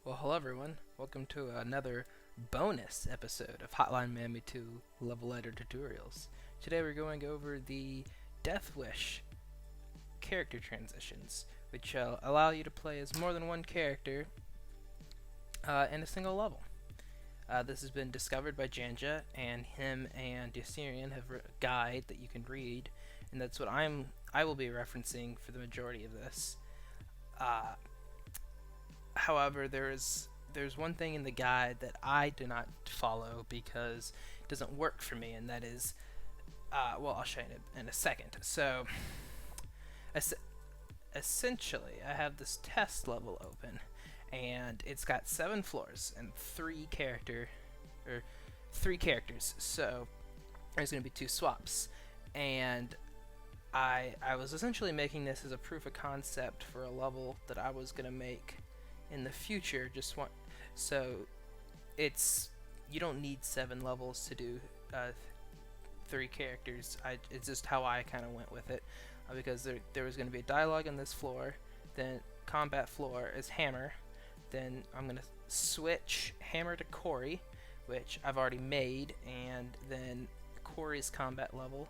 Well, hello everyone. Welcome to another bonus episode of Hotline Miami 2 Level Editor Tutorials. Today we're going over the Death Wish character transitions, which allow you to play as more than one character in a single level. This has been discovered by Janja, and him and Assyrian have a guide that you can read, and that's what I will be referencing for the majority of this. However, there's one thing in the guide that I do not follow because it doesn't work for me, and that is, well, I'll show you in a second. So, essentially, I have this test level open, and it's got 7 floors and 3 characters. So, there's going to be 2 swaps, and I was essentially making this as a proof of concept for a level that I was going to make in the future. So it's, you don't need 7 levels to do 3 characters. It's just how I kind of went with it, because there was going to be a dialogue on this floor, then combat floor is Hammer, then I'm going to switch Hammer to Corey, which I've already made, and then Corey's combat level,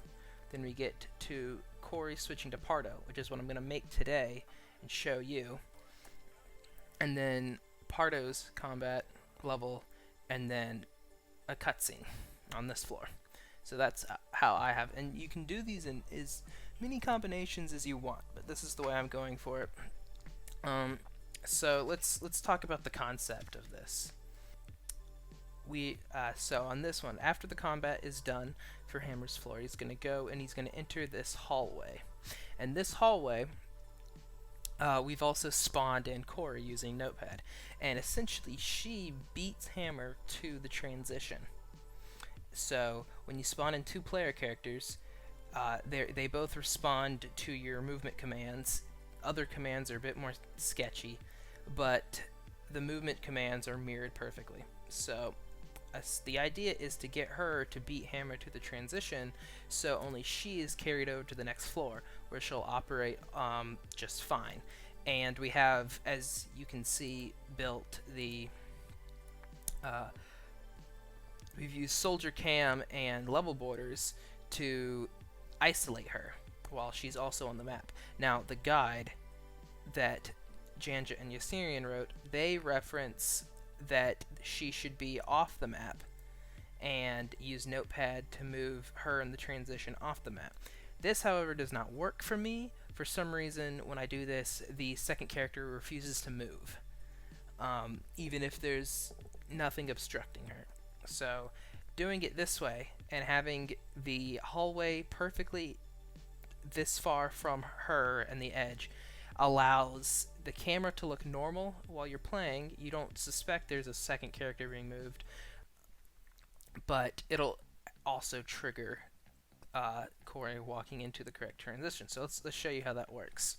then we get to Corey switching to Pardo, which is what I'm going to make today and show you, and then Pardo's combat level, and then a cutscene on this floor. So that's how I have, and you can do these in as many combinations as you want, but this is the way I'm going for it. So let's talk about the concept of this. So on this one, after the combat is done for Hammer's floor, he's going to go and he's going to enter this hallway, and this hallway, we've also spawned in Corey using Notepad, and essentially she beats Hammer to the transition. So when you spawn in 2 player characters, they both respond to your movement commands. Other commands are a bit more sketchy, but the movement commands are mirrored perfectly. So the idea is to get her to beat Hammer to the transition, so only she is carried over to the next floor, where she'll operate just fine. And we have, as you can see, built the we've used soldier cam and level borders to isolate her while she's also on the map. Now, the guide that Janja and Yassirian wrote, they reference that she should be off the map and use Notepad to move her in the transition off the map. This, however, does not work for me. For some reason, when I do this, the second character refuses to move, even if there's nothing obstructing her. So doing it this way and having the hallway perfectly this far from her and the edge allows the camera to look normal while you're playing. You don't suspect there's a second character being moved, but it'll also trigger Corey walking into the correct transition. So let's show you how that works.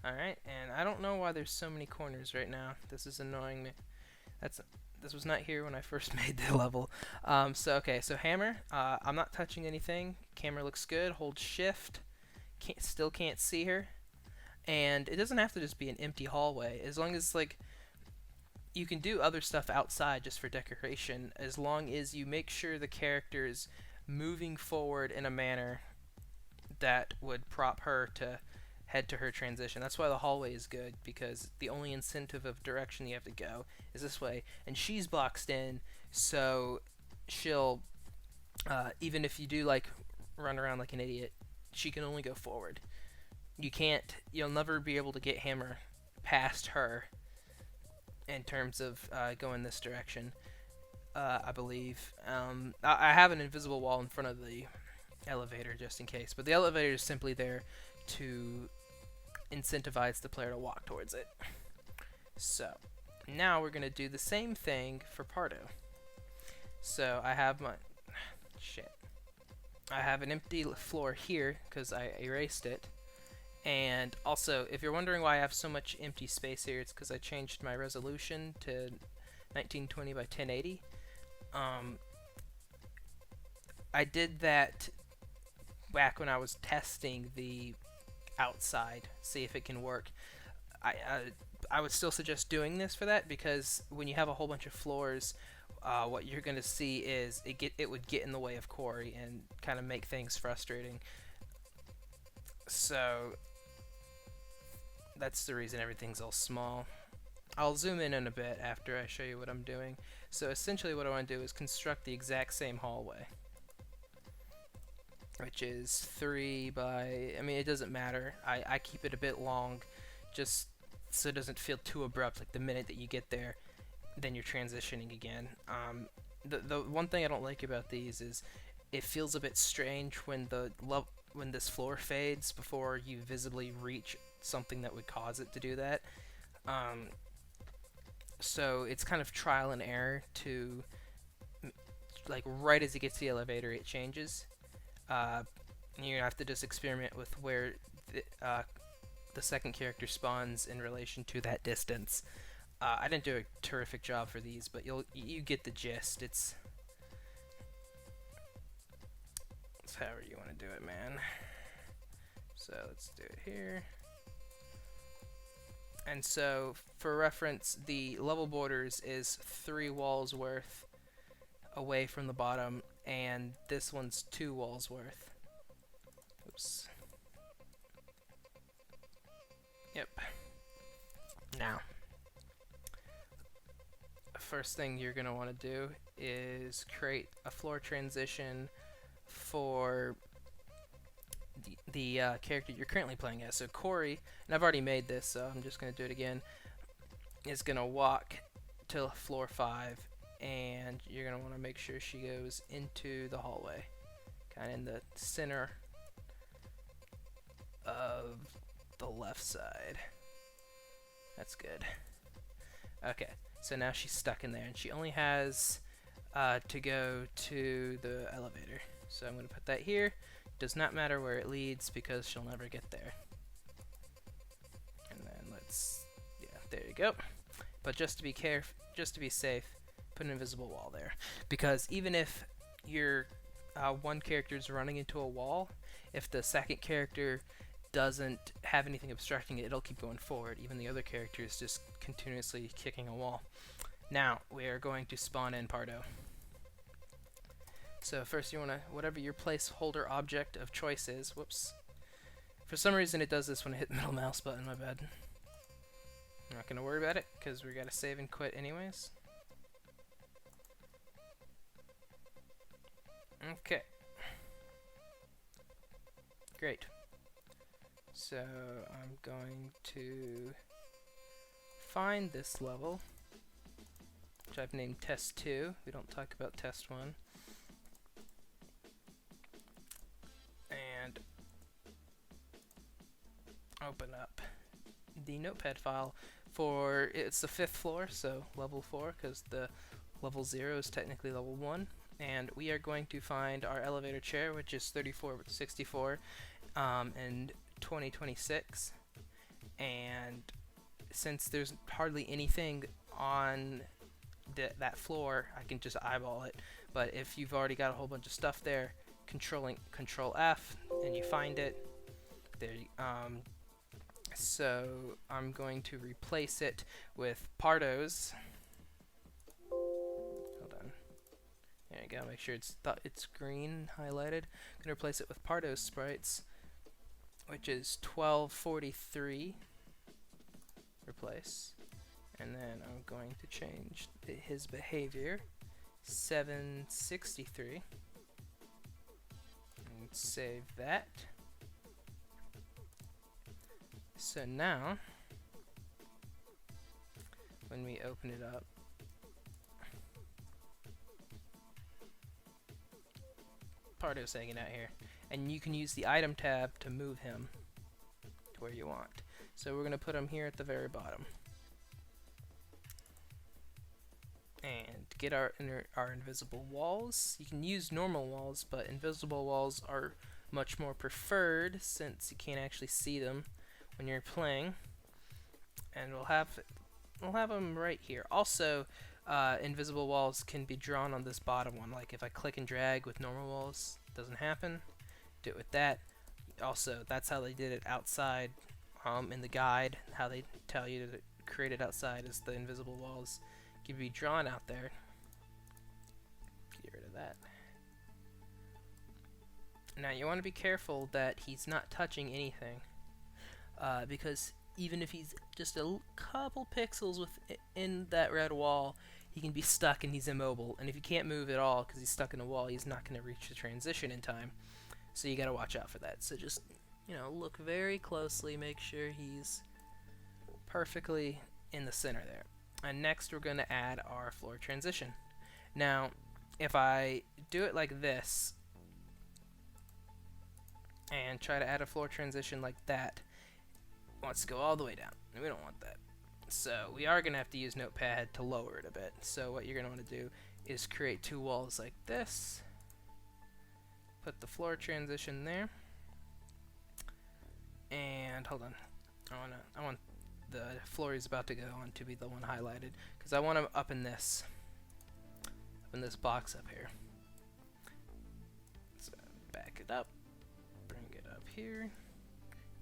Alright, and I don't know why there's so many corners right now. This is annoying me. This was not here when I first made the level. So Hammer, I'm not touching anything. Camera looks good. Hold shift. Still can't see her. And it doesn't have to just be an empty hallway. As long as, like, you can do other stuff outside just for decoration, as long as you make sure the character is moving forward in a manner that would prop her to head to her transition. That's why the hallway is good, because the only incentive of direction you have to go is this way, and she's boxed in, so she'll, even if you do, like, run around like an idiot, she can only go forward. You'll never be able to get Hammer past her in terms of going this direction, I believe. I have an invisible wall in front of the elevator just in case, but the elevator is simply there to incentivize the player to walk towards it. So now we're going to do the same thing for Pardo. So I have I have an empty floor here because I erased it. And also, if you're wondering why I have so much empty space here, it's because I changed my resolution to 1920 by 1080. I did that back when I was testing the outside, see if it can work. I would still suggest doing this for that because when you have a whole bunch of floors, what you're gonna see is it would get in the way of Quarry and kind of make things frustrating. So that's the reason everything's all small. I'll zoom in a bit after I show you what I'm doing. So essentially what I want to do is construct the exact same hallway, which is 3 by, I mean, it doesn't matter. I keep it a bit long just so it doesn't feel too abrupt, like the minute that you get there, then you're transitioning again. The one thing I don't like about these is it feels a bit strange when when this floor fades before you visibly reach something that would cause it to do that. So it's kind of trial and error to, like, right as it gets to the elevator, it changes. You're gonna have to just experiment with where the second character spawns in relation to that distance. I didn't do a terrific job for these, but you get the gist. It's however you want to do it, man. So let's do it here. And so, for reference, the level borders is 3 walls worth away from the bottom, and this one's 2 walls worth. Oops. Yep. Now, first thing you're going to want to do is create a floor transition for the character you're currently playing as. So Corey, and I've already made this, so I'm just going to do it again, is going to walk to floor 5, and you're going to want to make sure she goes into the hallway, kind of in the center of the left side. That's good. Okay, so now she's stuck in there, and she only has to go to the elevator. So I'm going to put that here. Does not matter where it leads because she'll never get there. And then yeah, there you go. But just to be safe, put an invisible wall there. Because even if your one character is running into a wall, if the second character doesn't have anything obstructing it, it'll keep going forward. Even the other character is just continuously kicking a wall. Now, we are going to spawn in Pardo. So first you want to, whatever your placeholder object of choice is, whoops. For some reason it does this when I hit the middle mouse button, my bad. I'm not going to worry about it, because we got to save and quit anyways. Okay. Great. So I'm going to find this level, which I've named Test 2. We don't talk about Test 1. And open up the Notepad file for, it's the 5th floor, so level 4, because the level 0 is technically level 1. And we are going to find our elevator chair, which is 3464 and 2026. And since there's hardly anything on that floor, I can just eyeball it. But if you've already got a whole bunch of stuff there, Control F, and you find it. There. So I'm going to replace it with Pardo's. Hold on. There you go. Make sure it's green highlighted. I'm gonna replace it with Pardo's sprites, which is 1243. Replace, and then I'm going to change his behavior 763. Save that. So now, when we open it up, Pardo's hanging out here, and you can use the item tab to move him to where you want. So we're going to put him here at the very bottom. And to get our invisible walls, you can use normal walls, but invisible walls are much more preferred since you can't actually see them when you're playing. And we'll have them right here. Also, invisible walls can be drawn on this bottom one. Like if I click and drag with normal walls, doesn't happen. Do it with that. Also, that's how they did it outside in the guide. How they tell you to create it outside is the invisible walls can be drawn out there. Get rid of that. Now you want to be careful that he's not touching anything, because even if he's just a couple pixels within that red wall, he can be stuck and he's immobile. And if he can't move at all because he's stuck in a wall, he's not going to reach the transition in time. So you got to watch out for that. So just, look very closely, make sure he's perfectly in the center there. And next we're going to add our floor transition. Now, if I do it like this and try to add a floor transition like that, it wants to go all the way down. And we don't want that. So we are going to have to use Notepad to lower it a bit. So what you're going to want to do is create two walls like this. Put the floor transition there. And hold on. I want the floor he's about to go on to be the one highlighted, because I want him up in this box up here. So back it up, bring it up here,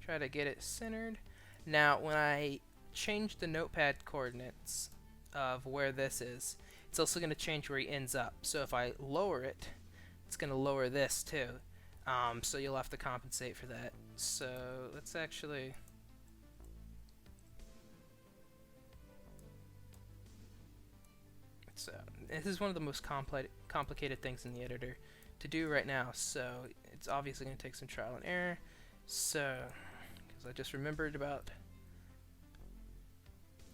try to get it centered. Now when I change the Notepad coordinates of where this is, it's also going to change where he ends up. So if I lower it, it's going to lower this too. So you'll have to compensate for that. So let's actually... So this is one of the most complicated things in the editor to do right now, so it's obviously going to take some trial and error. So, because I just remembered about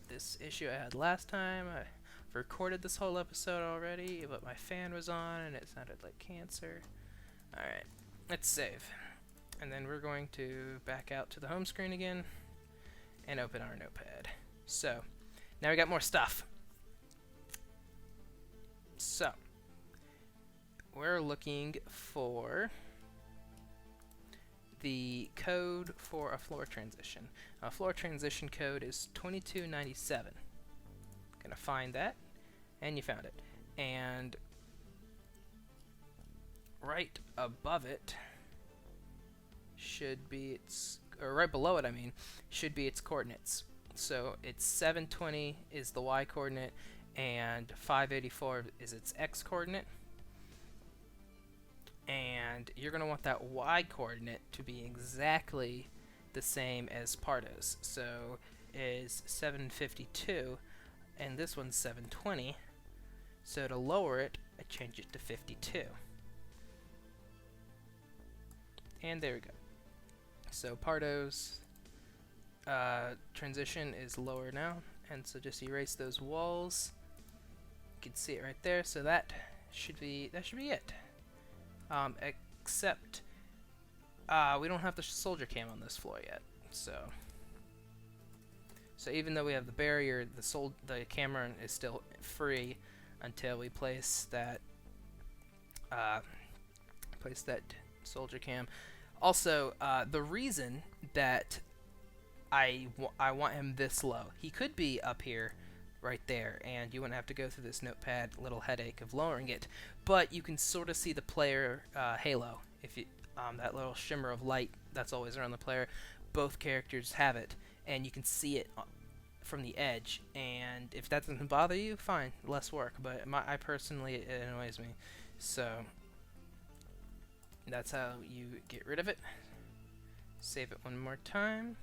this issue I had last time. I've recorded this whole episode already, but my fan was on and it sounded like cancer. Alright, let's save. And then we're going to back out to the home screen again and open our Notepad. So, now we got more stuff. So, we're looking for the code for a floor transition. A floor transition code is 2297. Gonna find that, and you found it. And right above it should be or right below it, I mean, should be its coordinates. So it's 720 is the y coordinate, and 584 is its x coordinate. And you're going to want that y coordinate to be exactly the same as Pardo's. So is 752, and this one's 720. So to lower it, I change it to 52. And there we go. So Pardo's transition is lower now, and so just erase those walls. You can see it right there. So that should be it. Except we don't have the soldier cam on this floor yet. So even though we have the barrier, the camera is still free until we place that soldier cam. Also, the reason that I want him this low, he could be up here right there, and you wouldn't have to go through this Notepad little headache of lowering it, but you can sort of see the player halo. If you that little shimmer of light that's always around the player, both characters have it, and you can see it from the edge. And if that doesn't bother you, fine, less work. But I personally, it annoys me. So that's how you get rid of it. Save it one more time.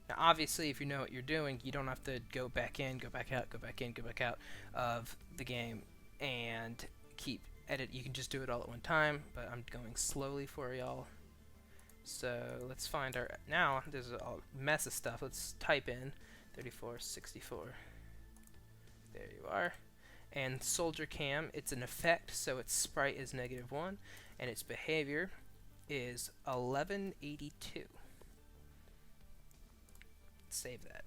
Now, obviously, if you know what you're doing, you don't have to go back in, go back out, go back in, go back out of the game and keep edit. You can just do it all at one time, but I'm going slowly for y'all. So let's find our... Now, there's a mess of stuff. Let's type in 3464. There you are. And Soldier Cam, it's an effect, so its sprite is -1, and its behavior is 1182. Save that.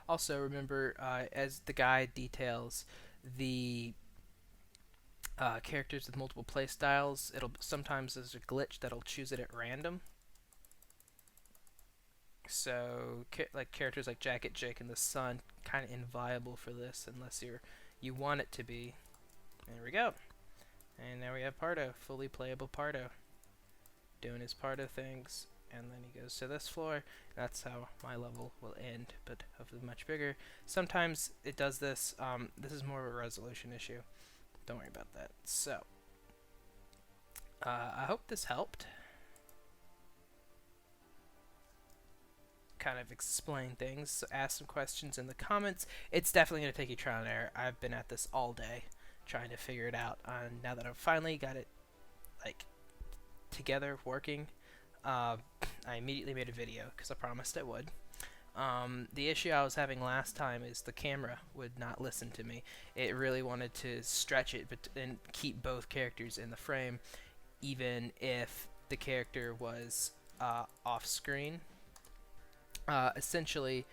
Also, remember, as the guide details, the characters with multiple playstyles, sometimes there's a glitch that'll choose it at random. So like characters like Jacket, Jake, and the Sun, kind of inviable for this unless you want it to be. There we go. And now we have Pardo, fully playable Pardo, doing his Pardo things. And then he goes to this floor. That's how my level will end, but hopefully much bigger. Sometimes it does this. This is more of a resolution issue. Don't worry about that. So, I hope this helped. Kind of explain things. So ask some questions in the comments. It's definitely going to take you trial and error. I've been at this all day trying to figure it out. Now that I've finally got it like together, working, I immediately made a video because I promised I would. The issue I was having last time is the camera would not listen to me. It really wanted to stretch it and keep both characters in the frame, even if the character was off screen. Essentially,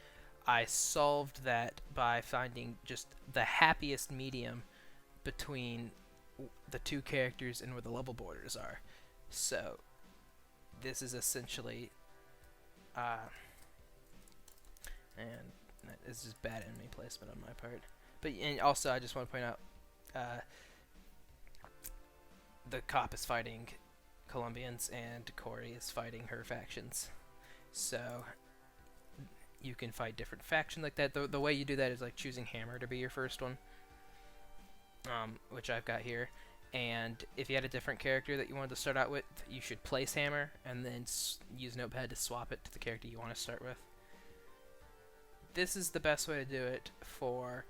I solved that by finding just the happiest medium between the two characters and where the level borders are. So this is essentially, and this is bad enemy placement on my part. But and also, I just want to point out, the cop is fighting Colombians and Corey is fighting her factions. So you can fight different factions like that. The way you do that is like choosing Hammer to be your first one, which I've got here. And if you had a different character that you wanted to start out with, you should place Hammer and then use Notepad to swap it to the character you want to start with. This is the best way to do it for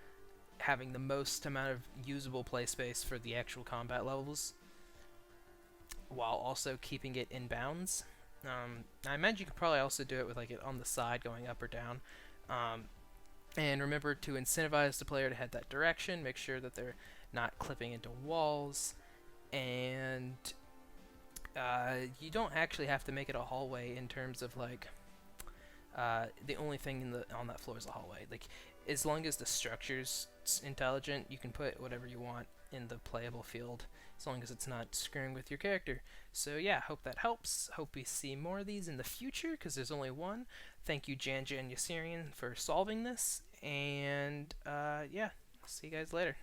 having the most amount of usable play space for the actual combat levels, while also keeping it in bounds. I imagine you could probably also do it with like it on the side going up or down. And remember to incentivize the player to head that direction. Make sure that they're not clipping into walls. And you don't actually have to make it a hallway in terms of like the only thing on that floor is a hallway. Like as long as the structure's intelligent, you can put whatever you want in the playable field, as long as it's not screwing with your character. So yeah, hope that helps. Hope we see more of these in the future, because there's only one. Thank you, Janja and Yassirian, for solving this. And yeah, see you guys later.